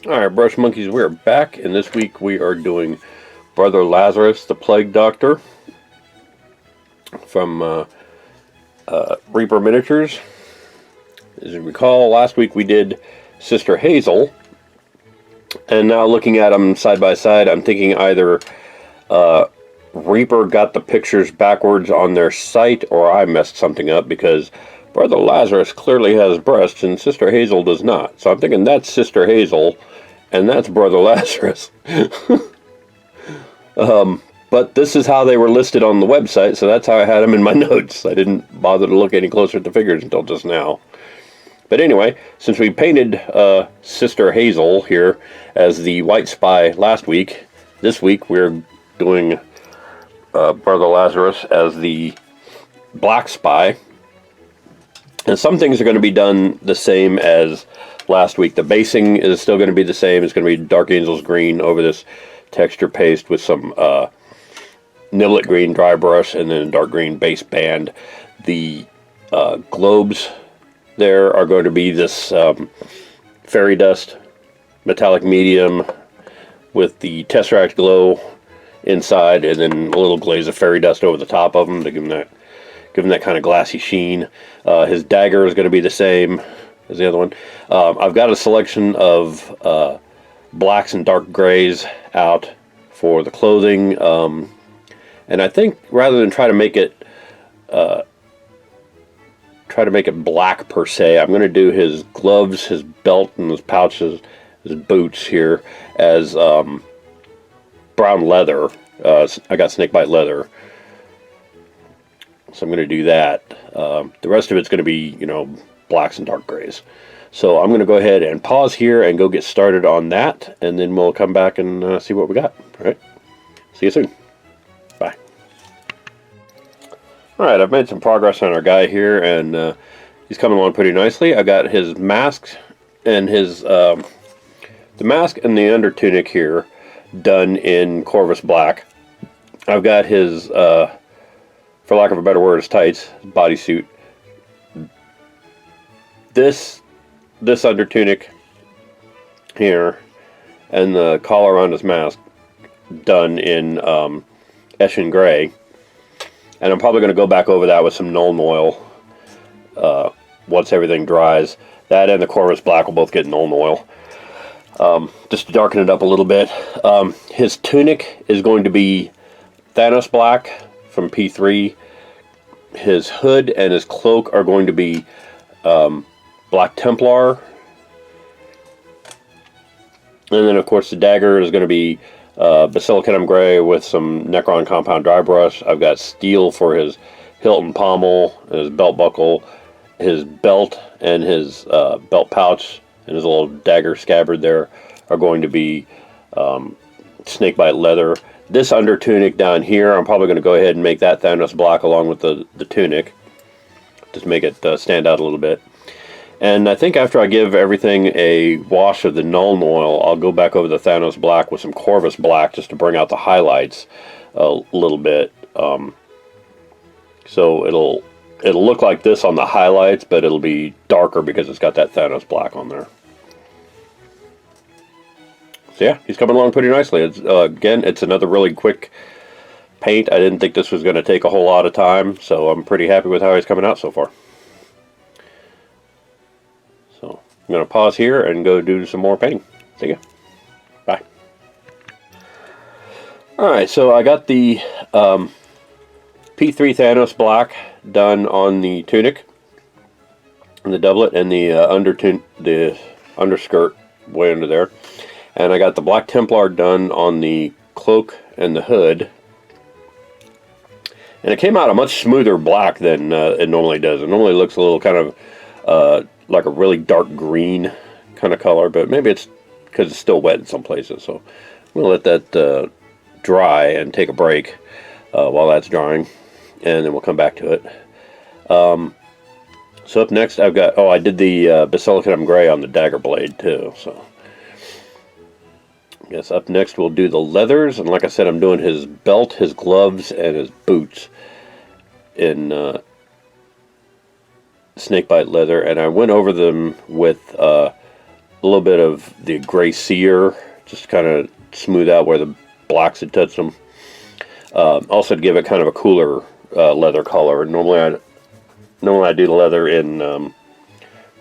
Alright, Brush Monkeys, we are back, and this week we are doing Brother Lazarus, the Plague Doctor, from Reaper Miniatures. As you recall, last week we did Sister Hazel, and now looking at them side by side, I'm thinking either Reaper got the pictures backwards on their site, or I messed something up, because Brother Lazarus clearly has breasts, and Sister Hazel does not. So I'm thinking that's Sister Hazel, and that's Brother Lazarus. But this is how they were listed on the website, so that's how I had them in my notes. I didn't bother to look any closer at the figures until just now. But anyway, since we painted Sister Hazel here as the White Spy last week, this week we're doing Brother Lazarus as the Black Spy. And some things are going to be done the same as last week. The basing is still going to be the same. It's going to be Dark Angels green over this texture paste with some Niblet green dry brush and then dark green base band. The globes there are going to be this fairy dust metallic medium with the Tesseract glow inside, and then a little glaze of fairy dust over the top of them to give them that kind of glassy sheen. His dagger is going to be the same as the other one. I've got a selection of blacks and dark grays out for the clothing, and I think rather than try to make it black per se, I'm going to do his gloves, his belt, and his pouches, his boots here as brown leather. I got snakebite leather, so I'm going to do that. The rest of it's going to be, blacks and dark grays. So I'm going to go ahead and pause here and go get started on that, and then we'll come back and see what we got. All right, see you soon. Bye. All right, I've made some progress on our guy here, and he's coming along pretty nicely. I got his mask and the mask and the under tunic here done in Corvus Black. I've got his, for lack of a better word, his tights, his bodysuit. This under tunic here and the collar on his mask done in Eshin Gray. And I'm probably going to go back over that with some Nuln Oil once everything dries. That and the Corvus Black will both get Nuln Oil. Just to darken it up a little bit. His tunic is going to be Thanos Black from P3. His hood and his cloak are going to be Black Templar. And then, of course, the dagger is going to be Basilicanum Gray with some Necron Compound Dry Brush. I've got steel for his hilt and pommel, and his belt buckle, his belt, and his belt pouch, and his little dagger scabbard there are going to be snakebite leather. This under tunic down here, I'm probably going to go ahead and make that Thanos Black along with the tunic. Just make it stand out a little bit. And I think after I give everything a wash of the Nuln Oil, I'll go back over the Thanos Black with some Corvus Black just to bring out the highlights a little bit. So it'll look like this on the highlights, but it'll be darker because it's got that Thanos Black on there. So yeah, he's coming along pretty nicely. It's, again, it's another really quick paint. I didn't think this was going to take a whole lot of time, so I'm pretty happy with how he's coming out so far. So I'm going to pause here and go do some more painting. See ya. Bye. Alright, so I got the P3 Thanos Black done on the tunic and the doublet and the underskirt way under there. And I got the Black Templar done on the cloak and the hood. And it came out a much smoother black than it normally does. It normally looks a little kind of like a really dark green kind of color, but maybe it's because it's still wet in some places. So I'm going to let that dry and take a break while that's drying, and then we'll come back to it. So up next I've got, I did the Basilicanum Gray on the dagger blade too, so I guess up next we'll do the leathers, and like I said, I'm doing his belt, his gloves, and his boots in snakebite leather, and I went over them with little bit of the gray sear, just kind of smooth out where the blacks had touched them. Also to give it kind of a cooler leather color. Normally I do the leather in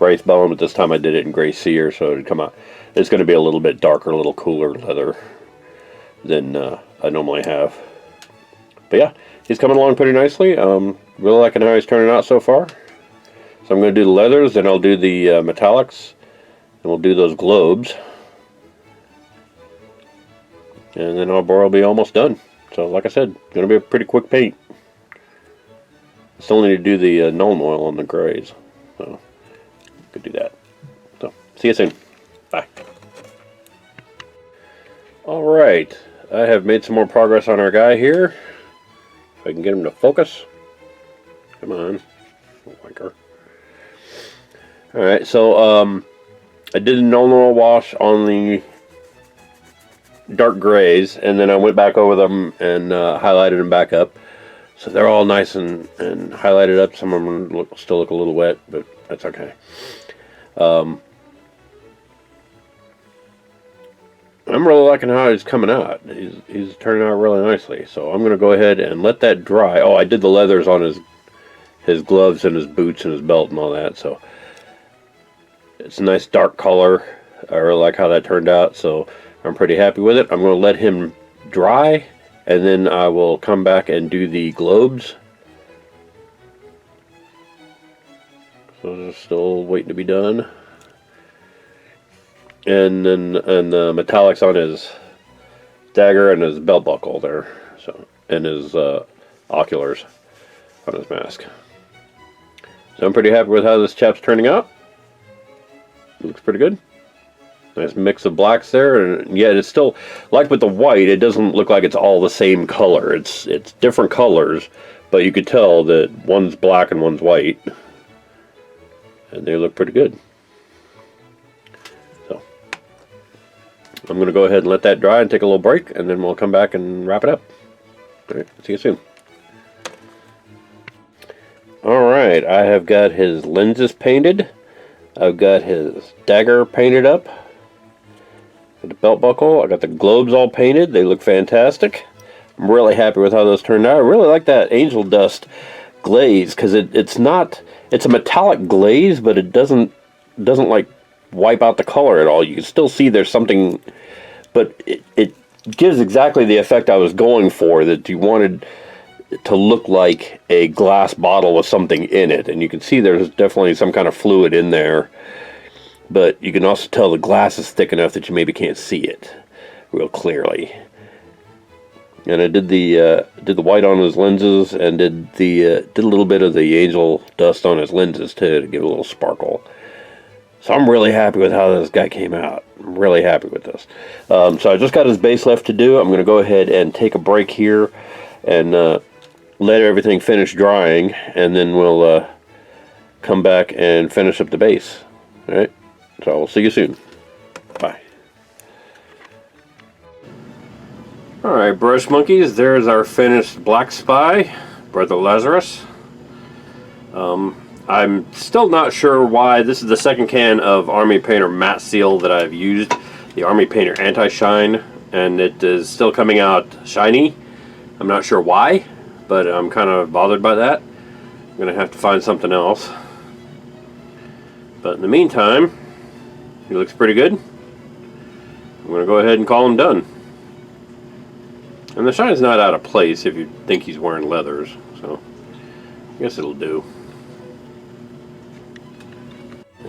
Wraith Bone, but this time I did it in gray sear, so it'd come out. It's going to be a little bit darker, a little cooler leather than I normally have. But yeah, he's coming along pretty nicely. Really liking how he's turning out so far. So I'm going to do the leathers, then I'll do the metallics, and we'll do those globes. And then our bar will be almost done. So like I said, it's going to be a pretty quick paint. Still need to do the Nuln Oil on the grays. So, could do that. So, see you soon. Bye. Alright, I have made some more progress on our guy here. If I can get him to focus. Come on. Wanker. Alright, so I did a Nuln Oil wash on the dark grays, and then I went back over them and highlighted them back up. So they're all nice and highlighted up. Some of them still look a little wet, but that's okay. I'm really liking how he's coming out. He's turning out really nicely. So I'm going to go ahead and let that dry. Oh, I did the leathers on his gloves and his boots and his belt and all that. So it's a nice dark color. I really like how that turned out. So I'm pretty happy with it. I'm going to let him dry, and then I will come back and do the globes. So they're still waiting to be done. And then the metallics on his dagger and his belt buckle there. So, and his oculars on his mask. So I'm pretty happy with how this chap's turning out. Looks pretty good. Nice mix of blacks there, and yet it's still, like with the white, it doesn't look like it's all the same color. It's different colors, but you could tell that one's black and one's white, and they look pretty good. So I'm going to go ahead and let that dry and take a little break, and then we'll come back and wrap it up. Alright, see you soon. Alright, I have got his lenses painted. I've got his dagger painted up. The belt buckle. I got the globes all painted. They look fantastic. I'm really happy with how those turned out. I really like that angel dust glaze, because it's a metallic glaze, but it doesn't like wipe out the color at all. You can still see there's something, but it gives exactly the effect I was going for, that you wanted to look like a glass bottle with something in it. And you can see there's definitely some kind of fluid in there. But you can also tell the glass is thick enough that you maybe can't see it real clearly. And I did the white on his lenses, and did a little bit of the angel dust on his lenses too, to give it a little sparkle. So I'm really happy with how this guy came out. I'm really happy with this. So I just got his base left to do. I'm going to go ahead and take a break here and let everything finish drying, and then we'll come back and finish up the base. All right. So we'll see you soon. Bye. Alright, brush monkeys, there's our finished Black Spy, Brother Lazarus. I'm still not sure why. This is the second can of Army Painter Matte Seal that I've used, the Army Painter Anti-Shine, and it is still coming out shiny. I'm not sure why, but I'm kind of bothered by that. I'm going to have to find something else. But in the meantime, he looks pretty good. I'm going to go ahead and call him done. And the shine's not out of place if you think he's wearing leathers, so I guess it'll do.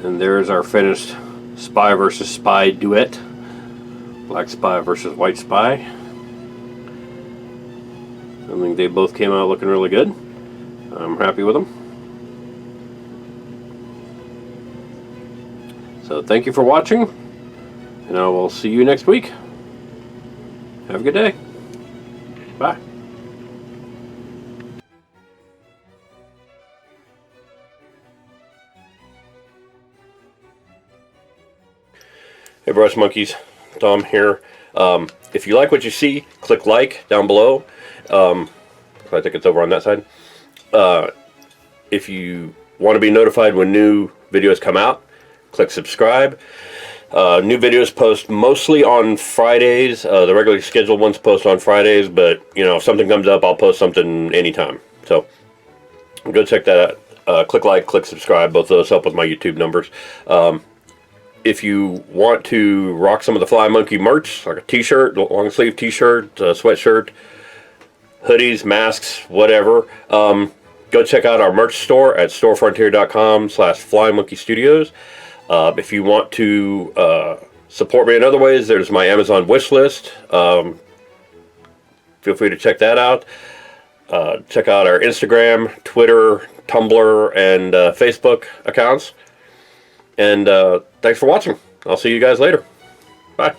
And there's our finished Spy versus Spy duet. Black Spy versus White Spy. I think they both came out looking really good. I'm happy with them. So thank you for watching, and I will see you next week. Have a good day. Bye. Hey brush monkeys, Tom here. If you like what you see, click like down below. I think it's over on that side. If you want to be notified when new videos come out, click subscribe. New videos post mostly on Fridays. The regularly scheduled ones post on Fridays, but if something comes up, I'll post something anytime. So go check that out. Click like, click subscribe. Both of those help with my YouTube numbers. If you want to rock some of the Fly Monkey merch, like a t-shirt, long sleeve t-shirt, sweatshirt, hoodies, masks, whatever, go check out our merch store at storefrontier.com/FlyMonkeyStudios. If you want to support me in other ways, there's my Amazon wish list. Feel free to check that out. Check out our Instagram, Twitter, Tumblr, and Facebook accounts. And thanks for watching. I'll see you guys later. Bye.